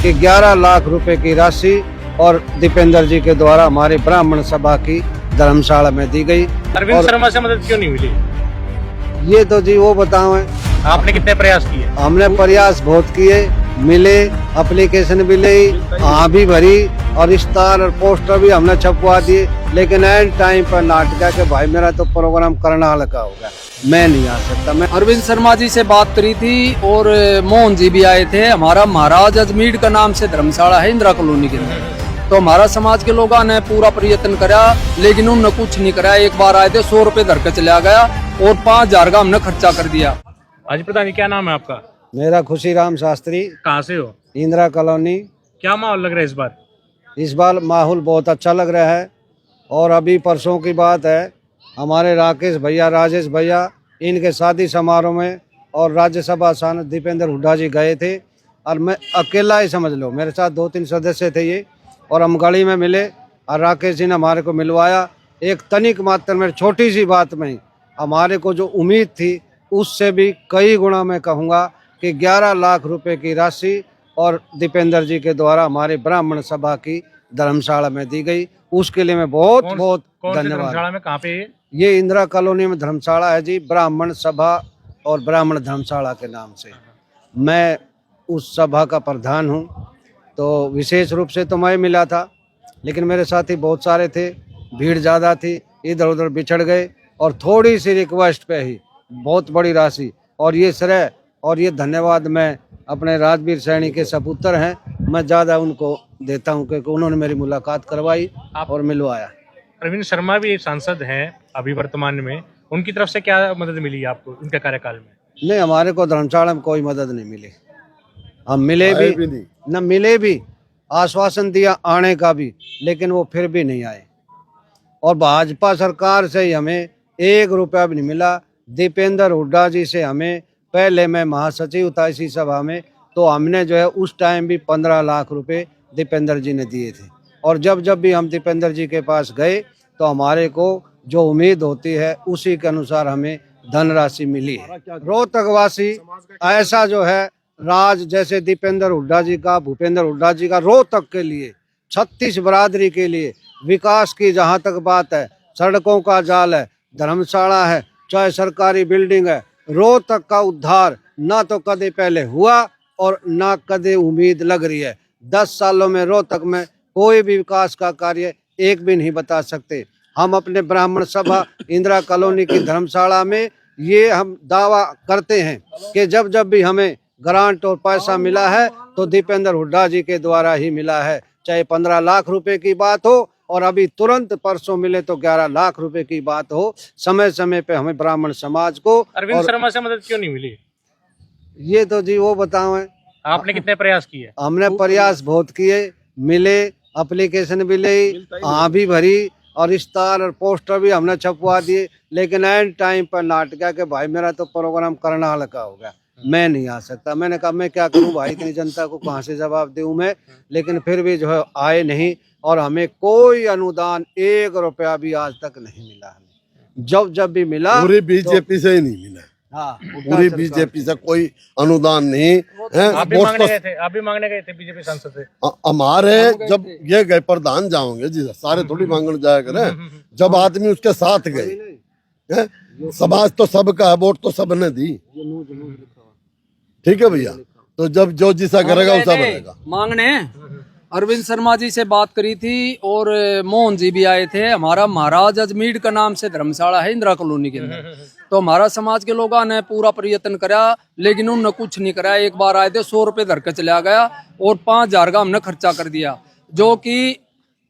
कि 11 लाख रुपए की राशि और दीपेंद्र जी के द्वारा हमारे ब्राह्मण सभा की धर्मशाला में दी गई। अरविंद शर्मा से मदद क्यों नहीं मिली? ये तो जी वो बताओ, आपने कितने प्रयास किए? हमने प्रयास बहुत किए, मिले, एप्लीकेशन भी ली, भी भरी और स्टार और पोस्टर भी हमने छपवा दिए, लेकिन एंड टाइम पर नाटक के भाई मेरा तो प्रोग्राम करना हल्का हो गया, मैं नहीं आ सकता। मैं अरविंद शर्मा जी से बात करी थी और मोहन जी भी आए थे। हमारा महाराज अजमीर का नाम से धर्मशाला है इंदिरा कॉलोनी के अंदर, तो हमारा समाज के लोगों ने पूरा प्रयत्न करा, लेकिन उन्होंने कुछ नहीं करा। एक बार आए थे, 100 रुपए धर के चला गया और 5,000 का हमने खर्चा कर दिया। आज प्रधान जी, क्या नाम है आपका? मेरा खुशीराम शास्त्री, कहाँ से हो? इंदिरा कॉलोनी। क्या माहौल लग रहा है इस बार? इस बार माहौल बहुत अच्छा लग रहा है। और अभी परसों की बात है, हमारे राकेश भैया, राजेश भैया, इनके शादी समारोह में और राज्यसभा सांसद दीपेंद्र हुड्डा जी गए थे और मैं अकेला ही समझ लो, मेरे साथ 2-3 सदस्य थे ये, और हम गाड़ी में मिले और राकेश जी ने हमारे को मिलवाया। एक तनिक मात्र में, छोटी सी बात में हमारे को जो उम्मीद थी उससे भी कई गुना मैं कहूँगा कि 11 लाख रुपए की राशि और दीपेंद्र जी के द्वारा हमारे ब्राह्मण सभा की धर्मशाला में दी गई। उसके लिए मैं बहुत बहुत धन्यवाद। धर्मशाला में कहाँ पे? ये इंदिरा कॉलोनी में धर्मशाला है जी, ब्राह्मण सभा और ब्राह्मण धर्मशाला के नाम से। मैं उस सभा का प्रधान हूँ, तो विशेष रूप से तो मैं मिला था, लेकिन मेरे साथी बहुत सारे थे, भीड़ ज़्यादा थी, इधर उधर बिछड़ गए और थोड़ी सी रिक्वेस्ट पे ही बहुत बड़ी राशि। और ये श्रेय और ये धन्यवाद मैं अपने राजवीर सैनी के सपुत्र हैं, मैं ज़्यादा उनको देता हूँ क्योंकि उन्होंने मेरी मुलाकात करवाई और मिलवाया। अरविंद शर्मा भी एक सांसद हैं अभी वर्तमान में, उनकी तरफ से क्या मदद मिली आपको इनके कार्यकाल में? नहीं, हमारे को धर्मशाला में कोई मदद नहीं मिली। हम मिले भी न मिले भी, आश्वासन दिया आने का भी, लेकिन वो फिर भी नहीं आए। और भाजपा सरकार से ही हमें 1 रुपया भी नहीं मिला। दीपेंद्र हुड्डा जी से हमें, पहले मैं महासचिव था इसी सभा में, तो हमने जो है उस टाइम भी 15 लाख रुपए दीपेंद्र जी ने दिए थे। और जब जब भी हम दीपेंद्र जी के पास गए तो हमारे को जो उम्मीद होती है उसी के अनुसार हमें धनराशि मिली है। रोहतकवासी ऐसा जो है राज, जैसे दीपेंद्र हुड्डा जी का, भूपेंद्र हुड्डा जी का रोहतक के लिए, 36 बरादरी के लिए विकास की जहाँ तक बात है, सड़कों का जाल है, धर्मशाला है, चाहे सरकारी बिल्डिंग है, रोहतक का उद्धार ना तो कदे पहले हुआ और ना कदे उम्मीद लग रही है। 10 सालों में रोहतक में कोई भी विकास का कार्य एक भी नहीं बता सकते। हम अपने ब्राह्मण सभा इंदिरा कॉलोनी की धर्मशाला में ये हम दावा करते हैं कि जब जब भी हमें ग्रांट और पैसा मिला है तो दीपेंद्र हुड्डा जी के द्वारा ही मिला है, चाहे 15 लाख रुपए की बात हो और अभी तुरंत परसों मिले तो 11 लाख रुपए की बात हो। समय समय पे हमें ब्राह्मण समाज को। अरविंद शर्मा से मदद क्यों नहीं मिली? ये तो जी वो बताओ, आपने कितने प्रयास किए? हमने प्रयास बहुत किए, मिले, एप्लीकेशन भी ली, भी भरी और स्टार और पोस्टर भी हमने छपवा दिए, लेकिन एंड टाइम पर नाटक के भाई मेरा तो प्रोग्राम करना हल्का हो गया, मैं नहीं आ सकता। मैंने कहा मैं क्या करूं भाई, इतनी जनता को कहां से जवाब दूं मैं। लेकिन फिर भी जो है आए नहीं और हमें कोई अनुदान 1 रुपया भी आज तक नहीं मिला। हमें जब जब भी मिला पूरी बीजेपी से ही नहीं मिला। हाँ, पूरी बीजेपी से कोई अनुदान नहीं है। आप भी मांगने गए थे बीजेपी सांसद से? हमारे जब ये गए प्रधान जाओगे जी, सारे थोड़ी मांगने जाया करें। जब आदमी उसके साथ गए, समाज तो सबका है, वोट तो सबने दी, ठीक है भैया। तो जब जो जिसा करेगा वैसा बनेगा। मांगने अरविंद शर्मा जी से बात करी थी और मोहन जी भी आए थे। हमारा महाराज अजमीर का नाम से धर्मशाला है इंदिरा कॉलोनी के अंदर, तो हमारा समाज के लोगों ने पूरा प्रयत्न करा, लेकिन उन्होंने कुछ नहीं करा। एक बार आए थे, 100 रुपए धर के चला गया और 5,000 का हमने खर्चा कर दिया, जो कि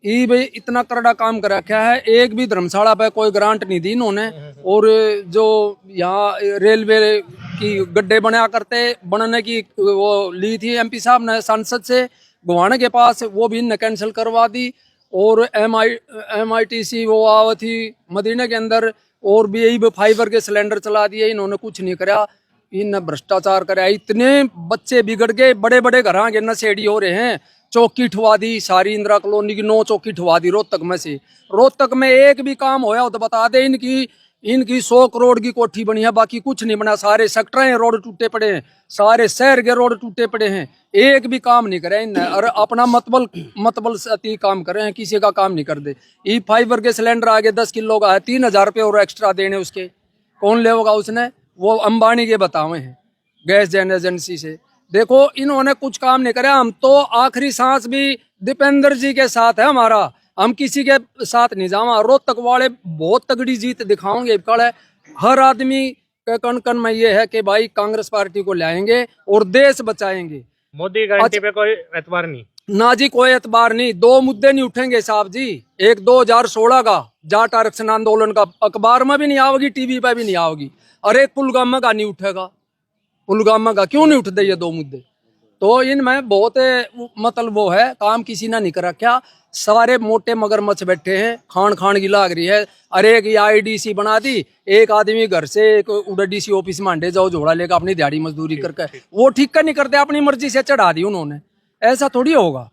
इतना करड़ा काम कर रखा है। एक भी धर्मशाला पे कोई ग्रांट नहीं दी इन्होंने। और जो यहाँ रेलवे की गड्ढे बनाने की वो ली थी एमपी साहब ने सांसद से गुवाने के पास, वो भी इनने कैंसिल करवा दी। और MITC वो आवा थी मदीने के अंदर, और भी यही फाइबर के सिलेंडर चला दिए, इन्होंने कुछ नहीं करा। इन भ्रष्टाचार कराया, इतने बच्चे बिगड़ गए, बड़े बड़े घर के नशेड़ी हो रहे हैं। चौकी ठुआ दी सारी इंदिरा कॉलोनी की, 9 चौकी ठुआ दी रोहतक में से। रोहतक में एक भी काम होया हो तो बता दे इनकी इनकी 100 करोड़ की कोठी बनी है, बाकी कुछ नहीं बना। सारे सेक्टर रोड टूटे पड़े हैं, सारे शहर के रोड टूटे पड़े हैं, एक भी काम नहीं करे इनने। और अपना मतबल से काम कर रहे हैं, किसी का काम नहीं कर दे। ई फाइबर के सिलेंडर आगे 10 किलो का है, 3,000 रुपये और एक्स्ट्रा देने उसके, कौन ले होगा उसने? वो अंबानी के बतावे हैं गैस एजेंसी से। देखो इन्होंने कुछ काम नहीं करे। हम तो आखिरी सांस भी दीपेंद्र जी के साथ है हमारा, हम किसी के साथ नहीं जावा। रोहतक वाले बहुत तगड़ी जीत दिखाओगे कल। हर आदमी के कण कण में ये है कि भाई कांग्रेस पार्टी को लाएंगे और देश बचाएंगे। मोदी गारंटी पे कोई एतबार नहीं ना जी, कोई एतबार नहीं। 2 मुद्दे नहीं उठेंगे साहब जी। एक 2016 का जाट आरक्षण आंदोलन का, अखबार में भी नहीं आओगी, टीवी पे भी नहीं आओगी। और एक पुलगामा का नहीं उठेगा। पुलगामा का क्यों नहीं उठते ये 2 मुद्दे? तो इनमें बहुत मतलब वो है, काम किसी ने नहीं कर रखा। सारे मोटे मगरमच्छ बैठे हैं, खान की लाग रही है। अरे एक आईडीसी बना दी, एक आदमी घर से एक उधर डीसी ऑफिस में अंडे जाओ झोड़ा लेकर अपनी दिहाड़ी मजदूरी करके, वो ठीक कर नहीं करते, अपनी मर्जी से चढ़ा दी उन्होंने। ऐसा थोड़ी होगा।